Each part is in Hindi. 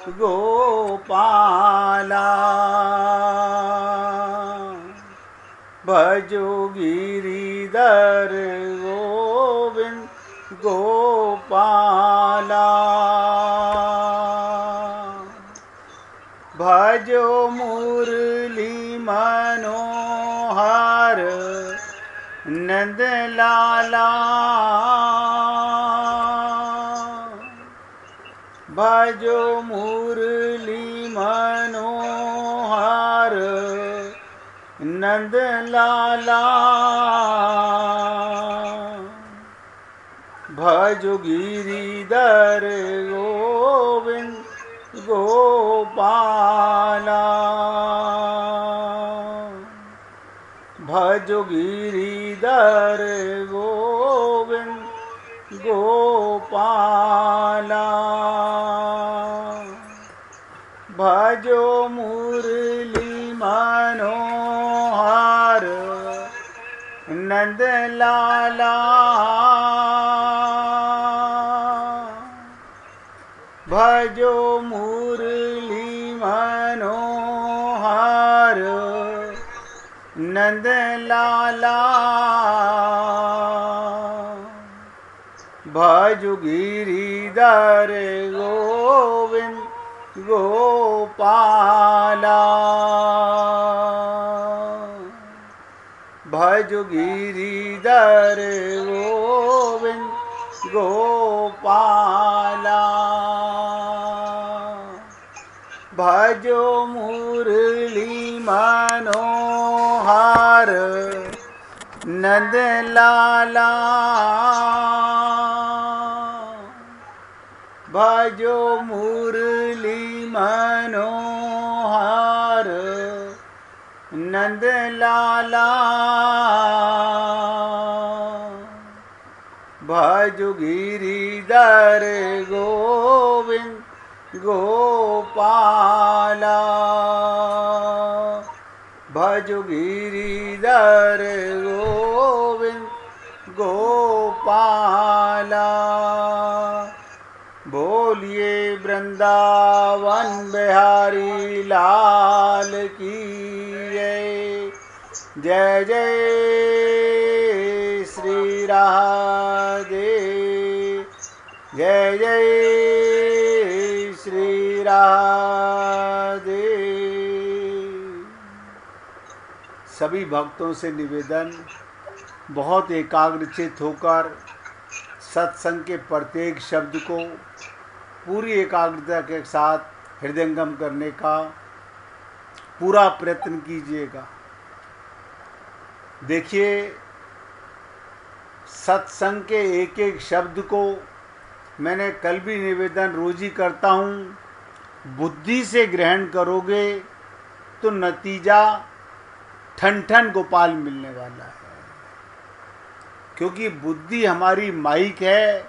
गोपाला भजो गिरिधर गोविंद गोपाला भजो मुरली मनोहर नंद लाला भजो मुरली मनोहर नंद लाला भजो गिरिधर गोविंद गोपाला भजो गिरिधर गोविंद गोपाला भजो मुरली मनोहर नंद लाला भजो मुरली मनोहर नंद लाला भजो गिरिधर गोविंद गोपाला भजो गिरिधर गोविंद गोपाला भजो मुरली मनोहर नंद लाला भजो मुरली मनोहर नंद लाला भजो गिरिधर गोविंद गोपाला भजो गिरिधर गोविंद गोपाला बोलिए वृंदावन बिहारी लाल की जय जय श्री राधे जय जय श्री राधे। सभी भक्तों से निवेदन, बहुत एकाग्रचित होकर सत्संग के प्रत्येक शब्द को पूरी एकाग्रता के साथ हृदयंगम करने का पूरा प्रयत्न कीजिएगा। देखिए, सत्संग के एक एक शब्द को मैंने कल भी निवेदन रोज ही करता हूँ, बुद्धि से ग्रहण करोगे तो नतीजा ठन ठन गोपाल मिलने वाला है। क्योंकि बुद्धि हमारी माइक है।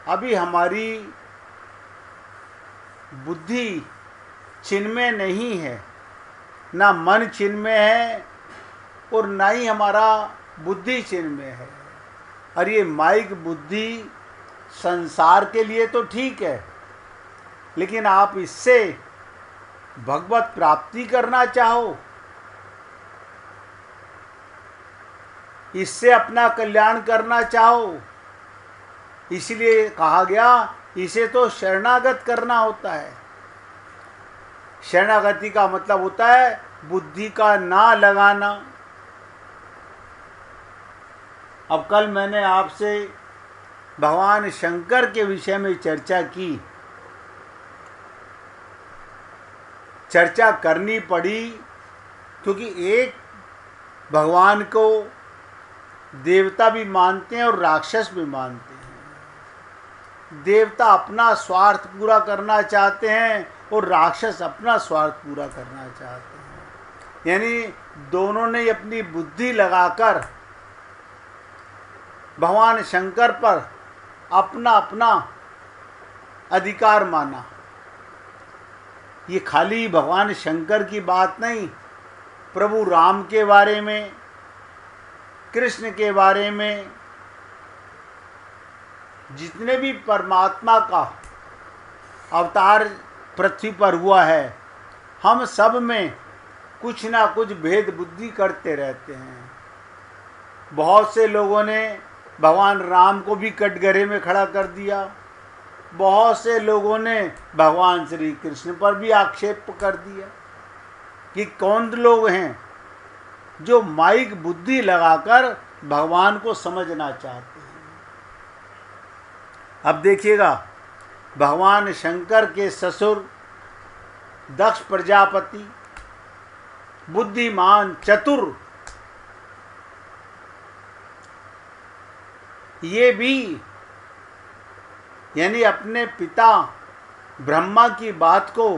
अभी हमारी बुद्धि चिन्मय नहीं है, ना मन चिन्मय है और ना ही हमारा बुद्धि चिन्मय है। और ये माइक बुद्धि संसार के लिए तो ठीक है, लेकिन आप इससे भगवत प्राप्ति करना चाहो, इससे अपना कल्याण करना चाहो, इसलिए कहा गया इसे तो शरणागत करना होता है। शरणागति का मतलब होता है बुद्धि का ना लगाना। अब कल मैंने आपसे भगवान शंकर के विषय में चर्चा की। चर्चा करनी पड़ी क्योंकि एक भगवान को देवता भी मानते हैं और राक्षस भी मानते हैं। देवता अपना स्वार्थ पूरा करना चाहते हैं और राक्षस अपना स्वार्थ पूरा करना चाहते हैं। यानी दोनों ने अपनी बुद्धि लगाकर भगवान शंकर पर अपना अपना अधिकार माना। ये खाली भगवान शंकर की बात नहीं, प्रभु राम के बारे में, कृष्ण के बारे में, जितने भी परमात्मा का अवतार पृथ्वी पर हुआ है, हम सब में कुछ ना कुछ भेद बुद्धि करते रहते हैं। बहुत से लोगों ने भगवान राम को भी कटघरे में खड़ा कर दिया, बहुत से लोगों ने भगवान श्री कृष्ण पर भी आक्षेप कर दिया कि कौन लोग हैं जो माइक बुद्धि लगाकर भगवान को समझना चाहते हैं। अब देखिएगा, भगवान शंकर के ससुर दक्ष प्रजापति बुद्धिमान चतुर, ये भी यानी अपने पिता ब्रह्मा की बात को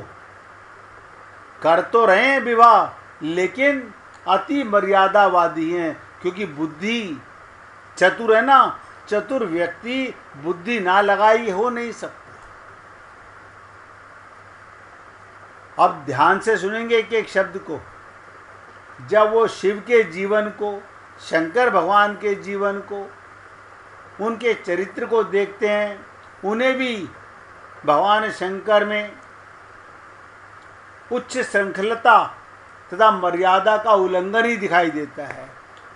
कर तो रहे हैं विवाह, लेकिन अति मर्यादावादी हैं, क्योंकि बुद्धि चतुर है ना, चतुर व्यक्ति बुद्धि ना लगाई हो नहीं सकता। अब ध्यान से सुनेंगे एक एक शब्द को। जब वो शिव के जीवन को, शंकर भगवान के जीवन को, उनके चरित्र को देखते हैं, उन्हें भी भगवान शंकर में उच्च श्रृंखलता तथा मर्यादा का उल्लंघन ही दिखाई देता है।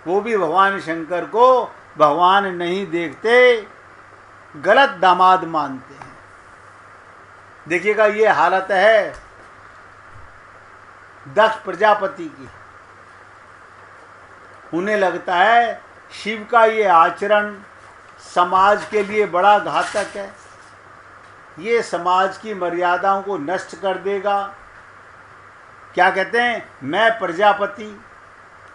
वो भी भगवान शंकर को भगवान नहीं देखते, गलत दामाद मानते हैं। देखिएगा, ये हालत है दक्ष प्रजापति की। उन्हें लगता है शिव का ये आचरण समाज के लिए बड़ा घातक है, ये समाज की मर्यादाओं को नष्ट कर देगा। क्या कहते हैं, मैं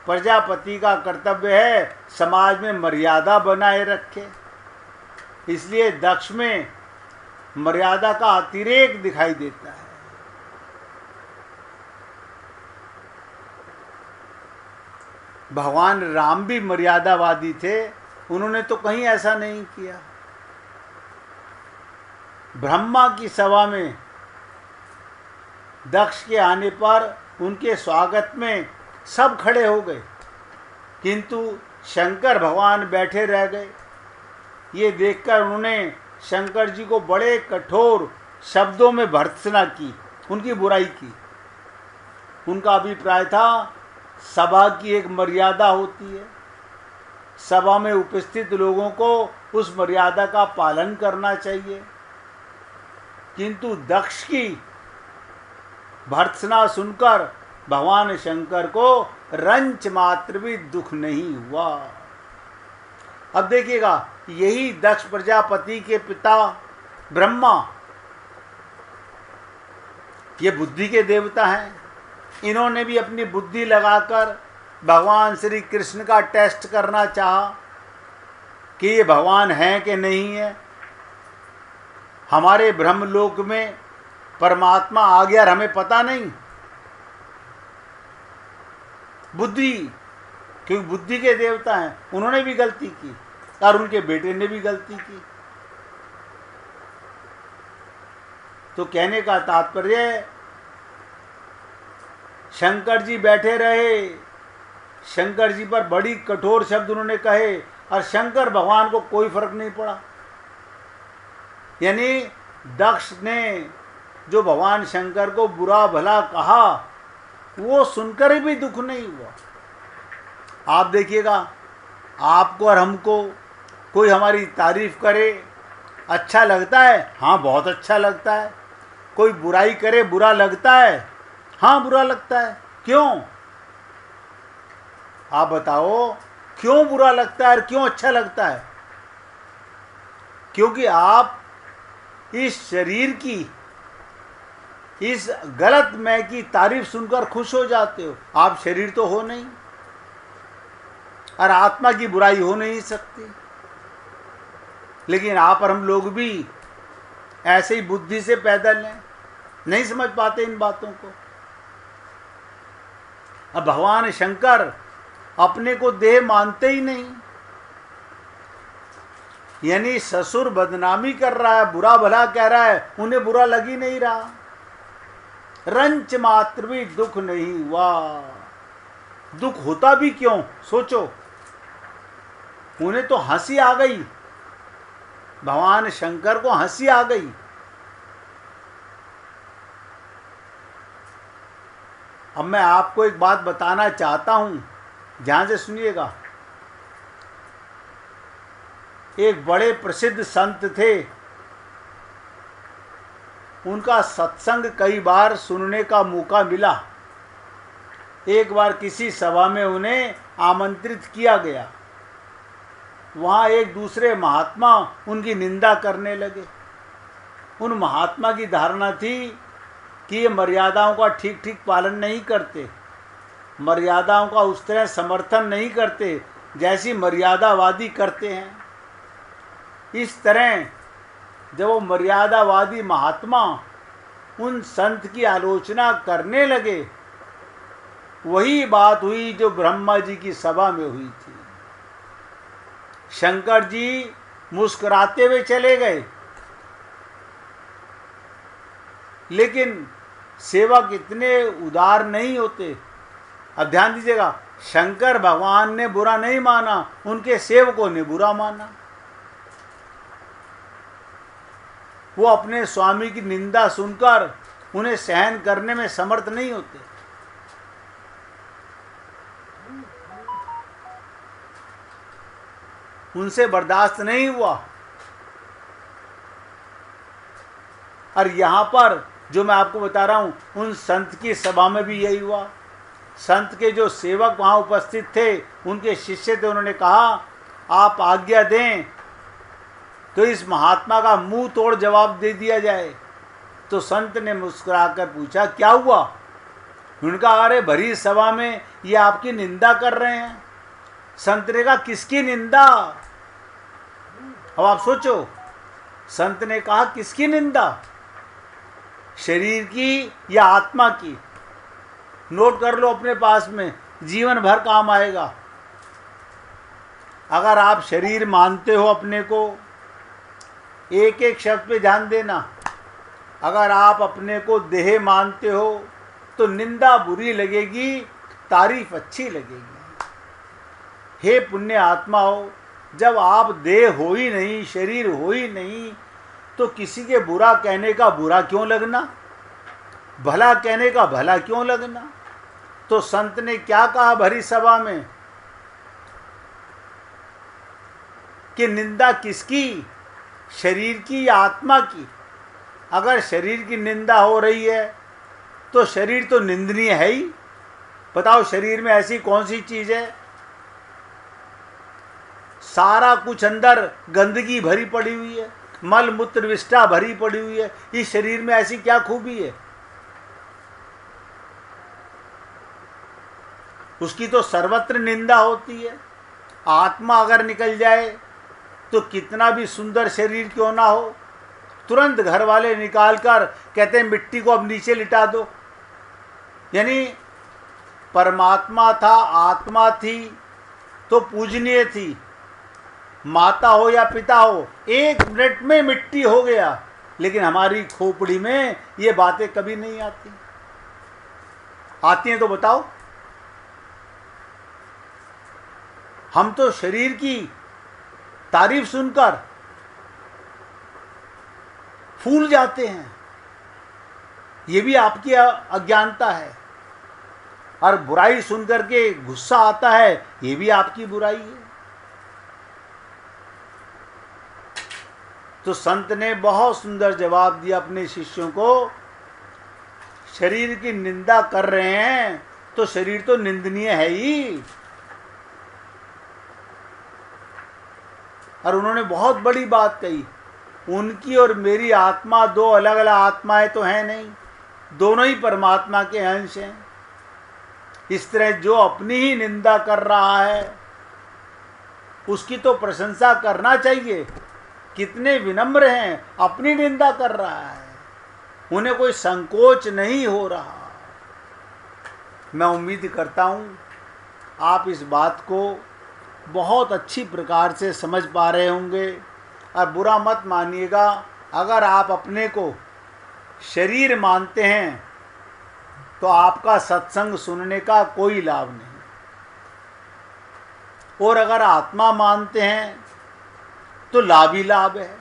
प्रजापति का कर्तव्य है समाज में मर्यादा बनाए रखे। इसलिए दक्ष में मर्यादा का अतिरेक दिखाई देता है। भगवान राम भी मर्यादावादी थे, उन्होंने तो कहीं ऐसा नहीं किया। ब्रह्मा की सभा में दक्ष के आने पर उनके स्वागत में सब खड़े हो गए, किंतु शंकर भगवान बैठे रह गए। ये देखकर उन्होंने शंकर जी को बड़े कठोर शब्दों में भर्त्सना की, उनकी बुराई की। उनका अभिप्राय था सभा की एक मर्यादा होती है, सभा में उपस्थित लोगों को उस मर्यादा का पालन करना चाहिए। किंतु दक्ष की भर्त्सना सुनकर भगवान शंकर को रंच मात्र भी दुख नहीं हुआ। अब देखिएगा, यही दक्ष प्रजापति के पिता ब्रह्मा, ये बुद्धि के देवता हैं। इन्होंने भी अपनी बुद्धि लगाकर भगवान श्री कृष्ण का टेस्ट करना चाहा कि ये भगवान हैं कि नहीं है। हमारे ब्रह्मलोक में परमात्मा आ गया और हमें पता नहीं। बुद्धि, क्योंकि बुद्धि के देवता हैं, उन्होंने भी गलती की और उनके बेटे ने भी गलती की। तो कहने का तात्पर्य, शंकर जी बैठे रहे, शंकर जी पर बड़ी कठोर शब्द उन्होंने कहे और शंकर भगवान को कोई फर्क नहीं पड़ा। यानी दक्ष ने जो भगवान शंकर को बुरा भला कहा, वो सुनकर भी दुख नहीं हुआ। आप देखिएगा, आपको और हमको कोई हमारी तारीफ करे अच्छा लगता है, हाँ बहुत अच्छा लगता है। कोई बुराई करे बुरा लगता है, हाँ बुरा लगता है। क्यों? आप बताओ, क्यों बुरा लगता है और क्यों अच्छा लगता है? क्योंकि आप इस शरीर की, इस गलत मैं की तारीफ सुनकर खुश हो जाते हो। आप शरीर तो हो नहीं और आत्मा की बुराई हो नहीं सकती, लेकिन आप और हम लोग भी ऐसे ही बुद्धि से पैदल हैं, नहीं समझ पाते इन बातों को। अब भगवान शंकर अपने को देह मानते ही नहीं, यानी ससुर बदनामी कर रहा है, बुरा भला कह रहा है, उन्हें बुरा लग ही नहीं रहा। रंच मात्र भी दुख नहीं हुआ। दुख होता भी क्यों, सोचो। उन्हें तो हंसी आ गई, भगवान शंकर को हंसी आ गई। अब मैं आपको एक बात बताना चाहता हूँ, ध्यान से सुनिएगा। एक बड़े प्रसिद्ध संत थे, उनका सत्संग कई बार सुनने का मौका मिला। एक बार किसी सभा में उन्हें आमंत्रित किया गया। वहाँ एक दूसरे महात्मा उनकी निंदा करने लगे। उन महात्मा की धारणा थी कि ये मर्यादाओं का ठीक ठीक पालन नहीं करते, मर्यादाओं का उस तरह समर्थन नहीं करते जैसी मर्यादावादी करते हैं। इस तरह जब वो मर्यादावादी महात्मा उन संत की आलोचना करने लगे, वही बात हुई जो ब्रह्मा जी की सभा में हुई थी। शंकर जी मुस्कुराते हुए चले गए, लेकिन सेवक इतने उदार नहीं होते। अब ध्यान दीजिएगा, शंकर भगवान ने बुरा नहीं माना, उनके सेवकों ने बुरा माना। वो अपने स्वामी की निंदा सुनकर उन्हें सहन करने में समर्थ नहीं होते। उनसे बर्दाश्त नहीं हुआ। और यहाँ पर जो मैं आपको बता रहा हूँ, उन संत की सभा में भी यही हुआ। संत के जो सेवक वहाँ उपस्थित थे, उनके शिष्य थे, उन्होंने कहा आप आज्ञा दें तो इस महात्मा का मुंह तोड़ जवाब दे दिया जाए। तो संत ने मुस्कुराकर पूछा क्या हुआ? उनका अरे भरी सभा में ये आपकी निंदा कर रहे हैं। संत ने कहा किसकी निंदा? अब आप सोचो, संत ने कहा किसकी निंदा, शरीर की या आत्मा की? नोट कर लो अपने पास में, जीवन भर काम आएगा। अगर आप शरीर मानते हो अपने को, एक एक शब्द पे ध्यान देना, अगर आप अपने को देह मानते हो तो निंदा बुरी लगेगी, तारीफ अच्छी लगेगी। हे पुण्य आत्मा हो, जब आप देह हो ही नहीं, शरीर हो ही नहीं, तो किसी के बुरा कहने का बुरा क्यों लगना, भला कहने का भला क्यों लगना? तो संत ने क्या कहा भरी सभा में कि निंदा किसकी, शरीर की या आत्मा की? अगर शरीर की निंदा हो रही है तो शरीर तो निंदनीय है ही। बताओ शरीर में ऐसी कौन सी चीज है? सारा कुछ अंदर गंदगी भरी पड़ी हुई है, मल मूत्र विष्ठा भरी पड़ी हुई है। इस शरीर में ऐसी क्या खूबी है? उसकी तो सर्वत्र निंदा होती है। आत्मा अगर निकल जाए तो कितना भी सुंदर शरीर क्यों ना हो, तुरंत घर वाले निकाल कर कहते हैं मिट्टी को अब नीचे लिटा दो। यानी परमात्मा था, आत्मा थी तो पूजनीय थी, माता हो या पिता हो, एक मिनट में मिट्टी हो गया। लेकिन हमारी खोपड़ी में ये बातें कभी नहीं आती। आती हैं तो बताओ। हम तो शरीर की तारीफ सुनकर फूल जाते हैं, ये भी आपकी अज्ञानता है। और बुराई सुनकर के गुस्सा आता है, ये भी आपकी बुराई है। तो संत ने बहुत सुंदर जवाब दिया अपने शिष्यों को, शरीर की निंदा कर रहे हैं तो शरीर तो निंदनीय है ही। और उन्होंने बहुत बड़ी बात कही, उनकी और मेरी आत्मा दो अलग अलग आत्माएं तो हैं नहीं, दोनों ही परमात्मा के अंश हैं। इस तरह जो अपनी ही निंदा कर रहा है उसकी तो प्रशंसा करना चाहिए। कितने विनम्र हैं, अपनी निंदा कर रहा है, उन्हें कोई संकोच नहीं हो रहा। मैं उम्मीद करता हूँ आप इस बात को बहुत अच्छी प्रकार से समझ पा रहे होंगे। और बुरा मत मानिएगा अगर आप अपने को शरीर मानते हैं तो आपका सत्संग सुनने का कोई लाभ नहीं, और अगर आत्मा मानते हैं तो लाभ ही लाभ है।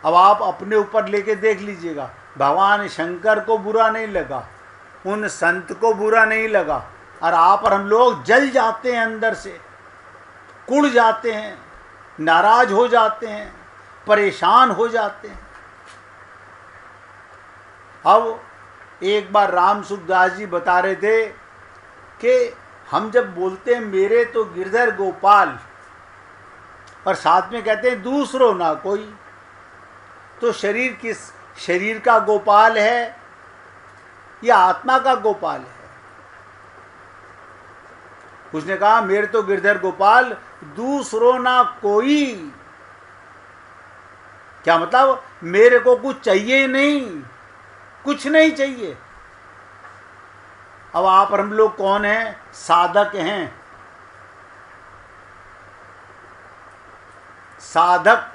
अब आप अपने ऊपर लेके देख लीजिएगा, भगवान शंकर को बुरा नहीं लगा, उन संत को बुरा नहीं लगा, और आप और हम लोग जल जाते हैं, अंदर से कुड़ जाते हैं, नाराज हो जाते हैं, परेशान हो जाते हैं। अब एक बार राम सुखदास जी बता रहे थे कि हम जब बोलते हैं मेरे तो गिरधर गोपाल, और साथ में कहते हैं दूसरों ना कोई, तो शरीर किस शरीर का गोपाल है या आत्मा का गोपाल है? उसने कहा मेरे तो गिरधर गोपाल दूसरों ना कोई। क्या मतलब? मेरे को कुछ चाहिए नहीं, कुछ नहीं चाहिए। अब आप और हम लोग कौन हैं? साधक हैं। साधक।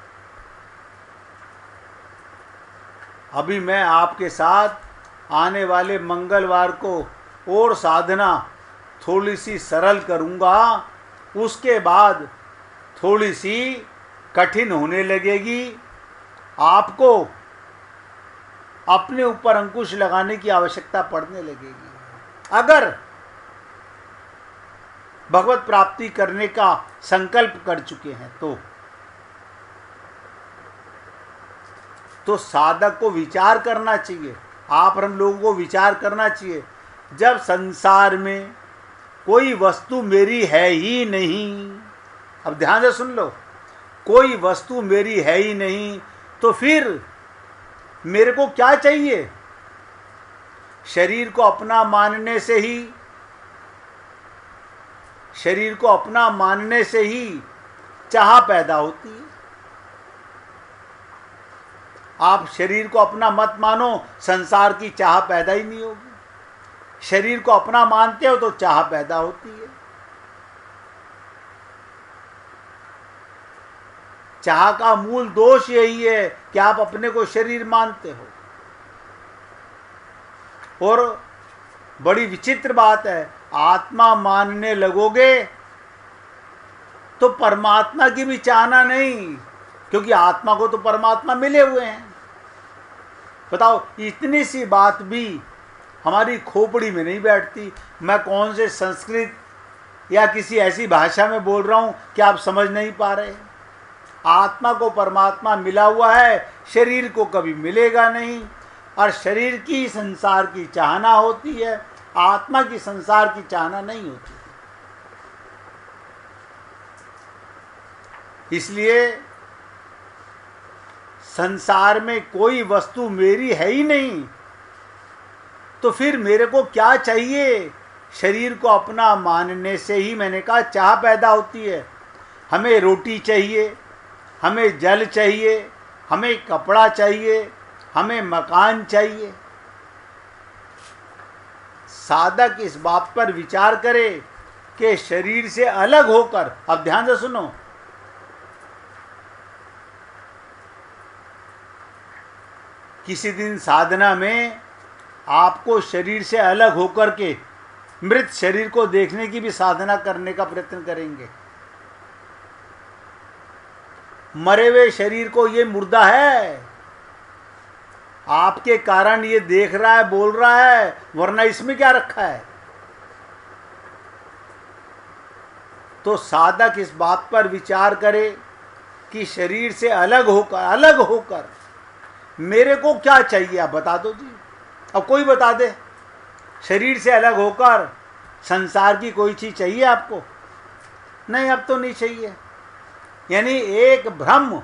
अभी मैं आपके साथ आने वाले मंगलवार को और साधना थोड़ी सी सरल करूंगा, उसके बाद थोड़ी सी कठिन होने लगेगी। आपको अपने ऊपर अंकुश लगाने की आवश्यकता पड़ने लगेगी। अगर भगवत प्राप्ति करने का संकल्प कर चुके हैं तो साधक को विचार करना चाहिए। आप और हम लोगों को विचार करना चाहिए, जब संसार में कोई वस्तु मेरी है ही नहीं, अब ध्यान से सुन लो, कोई वस्तु मेरी है ही नहीं, तो फिर मेरे को क्या चाहिए? शरीर को अपना मानने से ही, शरीर को अपना मानने से ही चाह पैदा होती है। आप शरीर को अपना मत मानो, संसार की चाह पैदा ही नहीं होगी। शरीर को अपना मानते हो तो चाह पैदा होती है। चाह का मूल दोष यही है कि आप अपने को शरीर मानते हो। और बड़ी विचित्र बात है, आत्मा मानने लगोगे तो परमात्मा की भी चाहना नहीं, क्योंकि आत्मा को तो परमात्मा मिले हुए हैं। बताओ, इतनी सी बात भी हमारी खोपड़ी में नहीं बैठती। मैं कौन से संस्कृत या किसी ऐसी भाषा में बोल रहा हूं कि आप समझ नहीं पा रहे। आत्मा को परमात्मा मिला हुआ है, शरीर को कभी मिलेगा नहीं, और शरीर की संसार की चाहना होती है, आत्मा की संसार की चाहना नहीं होती। इसलिए संसार में कोई वस्तु मेरी है ही नहीं, तो फिर मेरे को क्या चाहिए? शरीर को अपना मानने से ही, मैंने कहा, चाह पैदा होती है। हमें रोटी चाहिए, हमें जल चाहिए, हमें कपड़ा चाहिए, हमें मकान चाहिए। साधक इस बात पर विचार करे कि शरीर से अलग होकर, अब ध्यान से सुनो, किसी दिन साधना में आपको शरीर से अलग होकर के मृत शरीर को देखने की भी साधना करने का प्रयत्न करेंगे। मरे हुए शरीर को, ये मुर्दा है, आपके कारण ये देख रहा है, बोल रहा है, वरना इसमें क्या रखा है? तो साधक इस बात पर विचार करे कि शरीर से अलग होकर मेरे को क्या चाहिए? आप बता दो जी। अब कोई बता दे, शरीर से अलग होकर संसार की कोई चीज चाहिए आपको? नहीं, अब तो नहीं चाहिए। यानी एक भ्रम,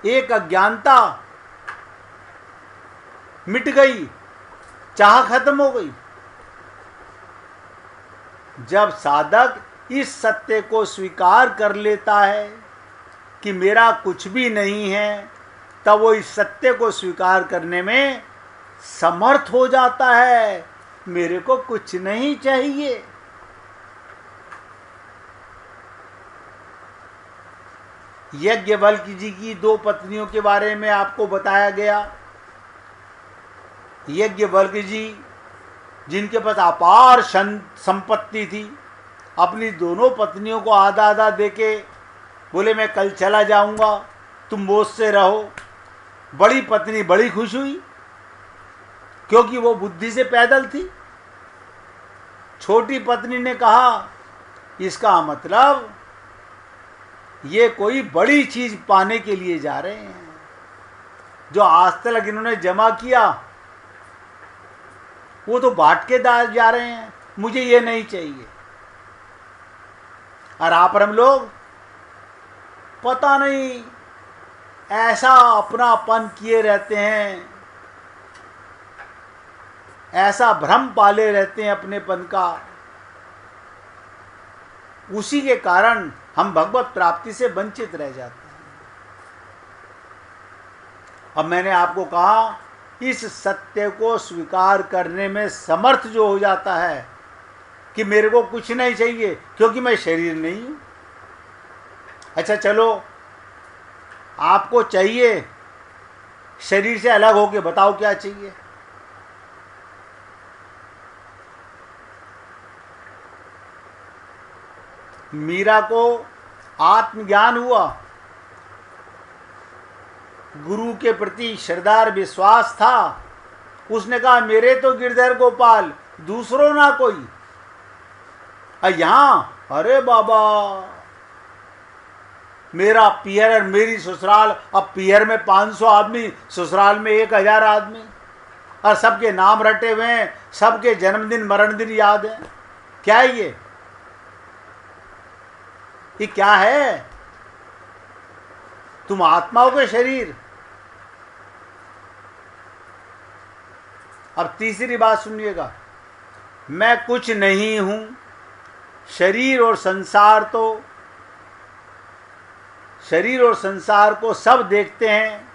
एक अज्ञानता मिट गई, चाह खत्म हो गई। जब साधक इस सत्य को स्वीकार कर लेता है कि मेरा कुछ भी नहीं है, तब वो इस सत्य को स्वीकार करने में समर्थ हो जाता है। मेरे को कुछ नहीं चाहिए। यज्ञवल्क्य जी की 2 पत्नियों के बारे में आपको बताया गया। यज्ञवल्क्य जी, जिनके पास अपार संपत्ति थी, अपनी दोनों पत्नियों को आधा आधा देके बोले मैं कल चला जाऊंगा, तुम मुझसे रहो। बड़ी पत्नी बड़ी खुश हुई, क्योंकि वो बुद्धि से पैदल थी। छोटी पत्नी ने कहा इसका मतलब ये कोई बड़ी चीज पाने के लिए जा रहे हैं, जो आज तक इन्होंने जमा किया वो तो बांट के जा रहे हैं, मुझे ये नहीं चाहिए। और आप और हम लोग पता नहीं ऐसा अपनापन किए रहते हैं, ऐसा भ्रम पाले रहते हैं अपनेपन का, उसी के कारण हम भगवत प्राप्ति से वंचित रह जाते हैं। अब मैंने आपको कहा इस सत्य को स्वीकार करने में समर्थ जो हो जाता है कि मेरे को कुछ नहीं चाहिए क्योंकि मैं शरीर नहीं हूं। अच्छा चलो, आपको चाहिए शरीर से अलग होके, बताओ क्या चाहिए? मीरा को आत्मज्ञान हुआ, गुरु के प्रति श्रद्धा विश्वास था, उसने कहा मेरे तो गिरधर गोपाल, दूसरों ना कोई। यहां अरे बाबा मेरा पियर और मेरी ससुराल, अब पियर में 500 आदमी, ससुराल में 1000 आदमी, और सबके नाम रटे हुए हैं, सबके जन्मदिन मरण दिन याद है। क्या है ये क्या है? तुम आत्माओं के शरीर। अब तीसरी बात सुनिएगा, मैं कुछ नहीं हूं। शरीर और संसार को सब देखते हैं,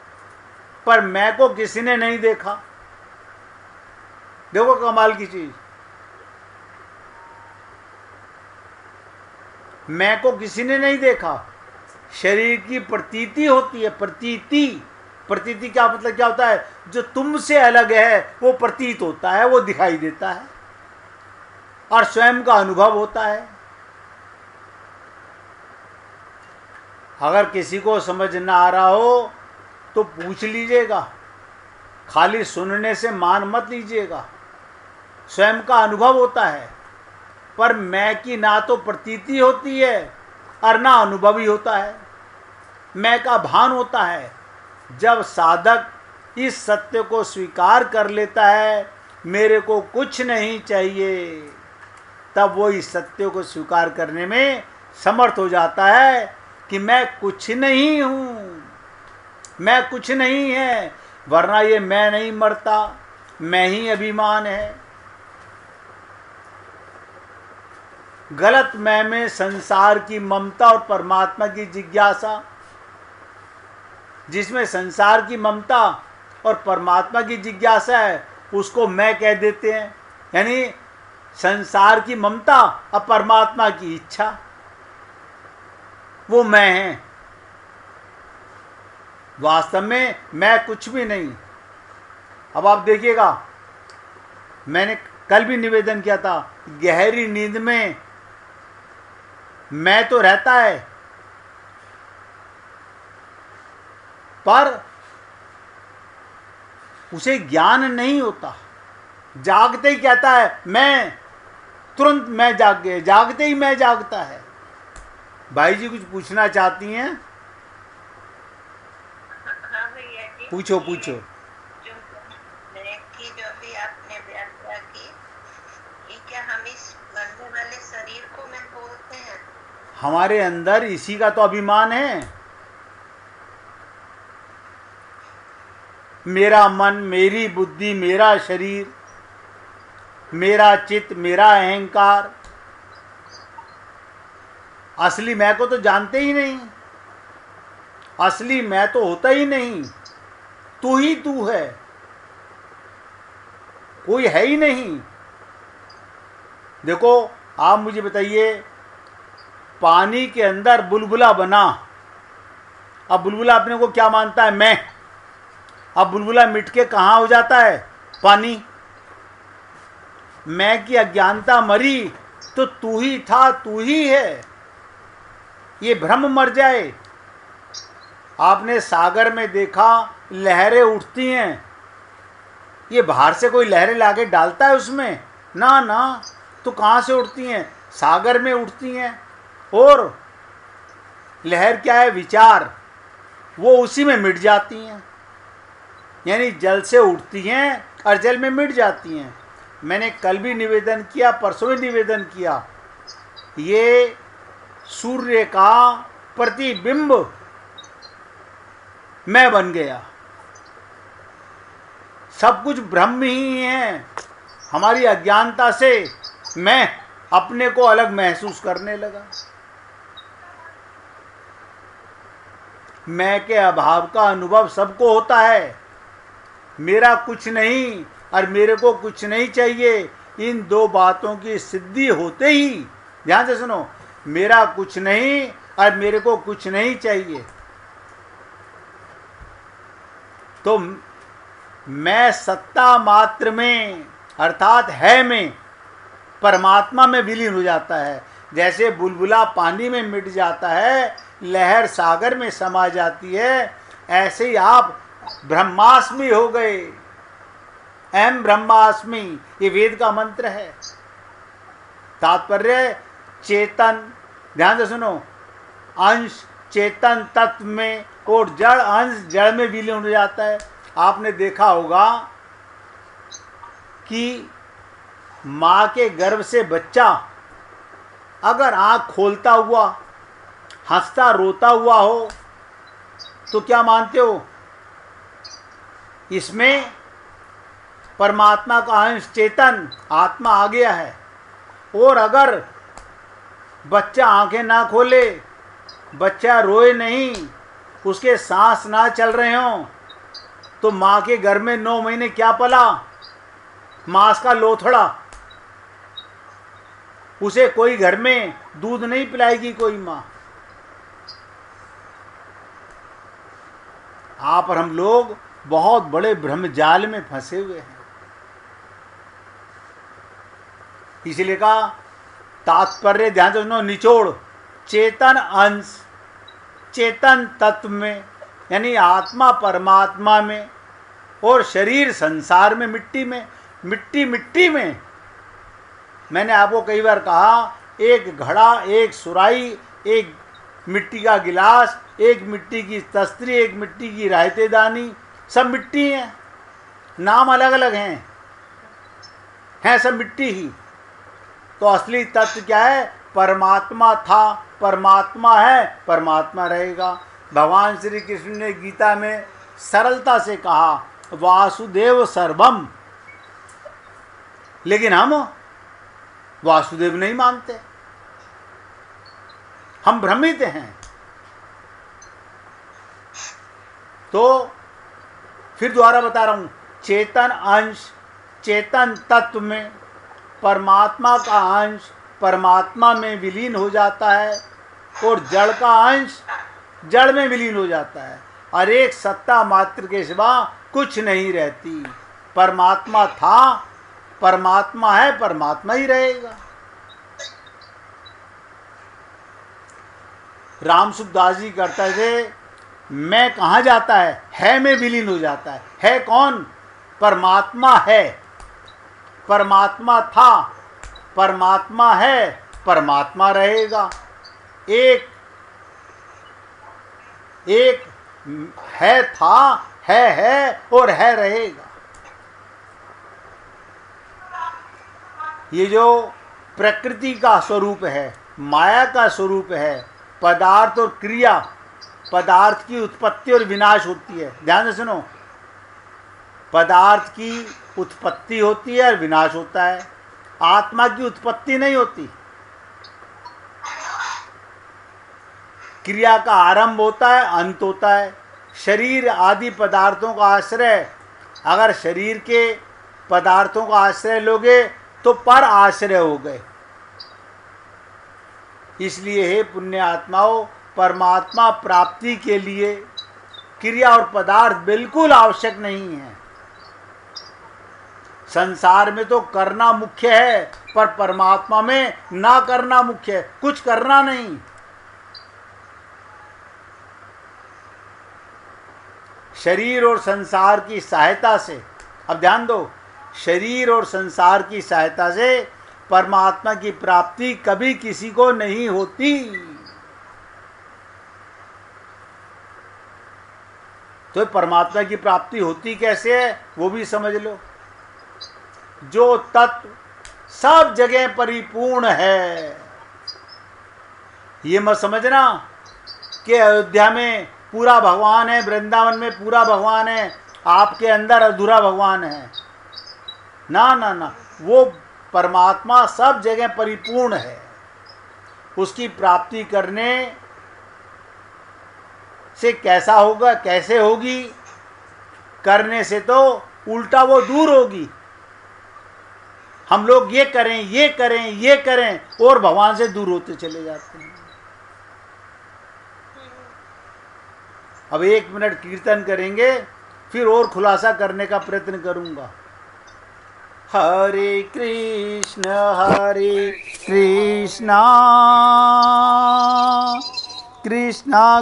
पर मैं को किसी ने नहीं देखा। देखो कमाल की चीज, मैं को किसी ने नहीं देखा। शरीर की प्रतीति होती है, प्रतीति क्या मतलब क्या होता है? जो तुमसे अलग है वो प्रतीत होता है, वो दिखाई देता है और स्वयं का अनुभव होता है। अगर किसी को समझ ना आ रहा हो तो पूछ लीजिएगा, खाली सुनने से मान मत लीजिएगा। स्वयं का अनुभव होता है, पर मैं की ना तो प्रतीति होती है और ना अनुभव ही होता है। मैं का भान होता है। जब साधक इस सत्य को स्वीकार कर लेता है, मेरे को कुछ नहीं चाहिए, तब वो इस सत्य को स्वीकार करने में समर्थ हो जाता है कि मैं कुछ नहीं हूं, मैं कुछ नहीं है। वरना ये मैं नहीं मरता, मैं ही अभिमान है। गलत मैं में संसार की ममता और परमात्मा की जिज्ञासा, जिसमें संसार की ममता और परमात्मा की जिज्ञासा है, उसको मैं कह देते हैं। यानी संसार की ममता और परमात्मा की इच्छा, वो मैं है। वास्तव में मैं कुछ भी नहीं। अब आप देखिएगा, मैंने कल भी निवेदन किया था, गहरी नींद में मैं तो रहता है, पर उसे ज्ञान नहीं होता। जागते ही कहता है मैं, तुरंत मैं जाग गए, जागते ही मैं जागता है। भाई जी कुछ पूछना चाहती हैं? हाँ भैया जी, पूछो पूछो। जो जो भी आपने व्याख्या की, कि क्या हम इस बनने वाले शरीर को मैं बोलते हैं? हमारे अंदर इसी का तो अभिमान है। मेरा मन, मेरी बुद्धि, मेरा शरीर, मेरा चित्त, मेरा अहंकार। असली मैं को तो जानते ही नहीं, असली मैं तो होता ही नहीं। तू ही तू है, कोई है ही नहीं। देखो आप मुझे बताइए, पानी के अंदर बुलबुला बना, अब बुलबुला अपने को क्या मानता है? मैं। अब बुलबुला मिट के कहाँ हो जाता है? पानी। मैं की अज्ञानता मरी तो तू ही था, तू ही है, ये भ्रम मर जाए। आपने सागर में देखा लहरें उठती हैं, ये बाहर से कोई लहरें लाके डालता है उसमें? ना ना, तो कहाँ से उठती हैं? सागर में उठती हैं। और लहर क्या है? विचार, वो उसी में मिट जाती हैं। यानी जल से उठती हैं और जल में मिट जाती हैं। मैंने कल भी निवेदन किया, परसों भी निवेदन किया, ये सूर्य का प्रतिबिंब मैं बन गया। सब कुछ ब्रह्म ही है। हमारी अज्ञानता से मैं अपने को अलग महसूस करने लगा। मैं के अभाव का अनुभव सबको होता है। मेरा कुछ नहीं और मेरे को कुछ नहीं चाहिए, इन दो बातों की सिद्धि होते ही, ध्यान से सुनो, मेरा कुछ नहीं और मेरे को कुछ नहीं चाहिए, तो मैं सत्ता मात्र में अर्थात है में, परमात्मा में विलीन हो जाता है। जैसे बुलबुला पानी में मिट जाता है, लहर सागर में समा जाती है, ऐसे ही आप ब्रह्मास्मि हो गए। अहम ब्रह्मास्मि, ये वेद का मंत्र है। तात्पर्य चेतन, ध्यान से सुनो, अंश चेतन तत्व में और जड़ अंश जड़ में विलीन हो जाता है। आपने देखा होगा कि माँ के गर्भ से बच्चा अगर आँख खोलता हुआ, हंसता रोता हुआ हो, तो क्या मानते हो? इसमें परमात्मा का अंश चेतन आत्मा आ गया है। और अगर बच्चा आंखें ना खोले, बच्चा रोए नहीं, उसके सांस ना चल रहे हों, तो माँ के गर्भ में 9 महीने क्या पला? मांस का लोथड़ा। उसे कोई घर में दूध नहीं पिलाएगी कोई माँ। आप और हम लोग बहुत बड़े भ्रमजाल में फंसे हुए हैं। इसलिए कहा तात्पर्य, ध्यान से सुनो, निचोड़ चेतन अंश चेतन तत्व में, यानी आत्मा परमात्मा में, और शरीर संसार में, मिट्टी में। मिट्टी में मैंने आपको कई बार कहा, एक घड़ा, एक सुराई, एक मिट्टी का गिलास, एक मिट्टी की तस्तरी, एक मिट्टी की रायतेदानी, सब मिट्टी हैं, नाम अलग अलग हैं सब मिट्टी ही। तो असली तत्व क्या है? परमात्मा था, परमात्मा है, परमात्मा रहेगा। भगवान श्री कृष्ण ने गीता में सरलता से कहा वासुदेव सर्वम, लेकिन हम वासुदेव नहीं मानते, हम भ्रमित हैं। तो फिर दोबारा बता रहा हूं, चेतन अंश चेतन तत्व में, परमात्मा का अंश परमात्मा में विलीन हो जाता है, और जड़ का अंश जड़ में विलीन हो जाता है, और एक सत्ता मात्र के सिवा कुछ नहीं रहती। परमात्मा था, परमात्मा है, परमात्मा ही रहेगा। राम सुखदास जी करते थे, मैं कहाँ जाता है में विलीन हो जाता है कौन? परमात्मा है, परमात्मा था, परमात्मा है, परमात्मा रहेगा। एक है, था, है और है रहेगा। ये जो प्रकृति का स्वरूप है, माया का स्वरूप है, पदार्थ और क्रिया, पदार्थ की उत्पत्ति और विनाश होती है। ध्यान से सुनो, पदार्थ की उत्पत्ति होती है और विनाश होता है, आत्मा की उत्पत्ति नहीं होती। क्रिया का आरंभ होता है, अंत होता है। शरीर आदि पदार्थों का आश्रय, अगर शरीर के पदार्थों का आश्रय लोगे तो पर आश्रय हो गए। इसलिए हे पुण्य आत्माओं, परमात्मा प्राप्ति के लिए क्रिया और पदार्थ बिल्कुल आवश्यक नहीं है। संसार में तो करना मुख्य है, पर परमात्मा में ना करना मुख्य है, कुछ करना नहीं। शरीर और संसार की सहायता से अब ध्यान दो, शरीर और संसार की सहायता से परमात्मा की प्राप्ति कभी किसी को नहीं होती। तो परमात्मा की प्राप्ति होती कैसे है वो भी समझ लो। जो तत्व सब जगह परिपूर्ण है, ये मत समझना कि अयोध्या में पूरा भगवान है, वृंदावन में पूरा भगवान है, आपके अंदर अधूरा भगवान है। ना ना ना, वो परमात्मा सब जगह परिपूर्ण है। उसकी प्राप्ति करने से कैसा होगा, कैसे होगी? करने से तो उल्टा वो दूर होगी। हम लोग ये करें ये करें ये करें और भगवान से दूर होते चले जाते हैं। अब 1 मिनट कीर्तन करेंगे, फिर और खुलासा करने का प्रयत्न करूंगा। हरे कृष्ण कृष्णा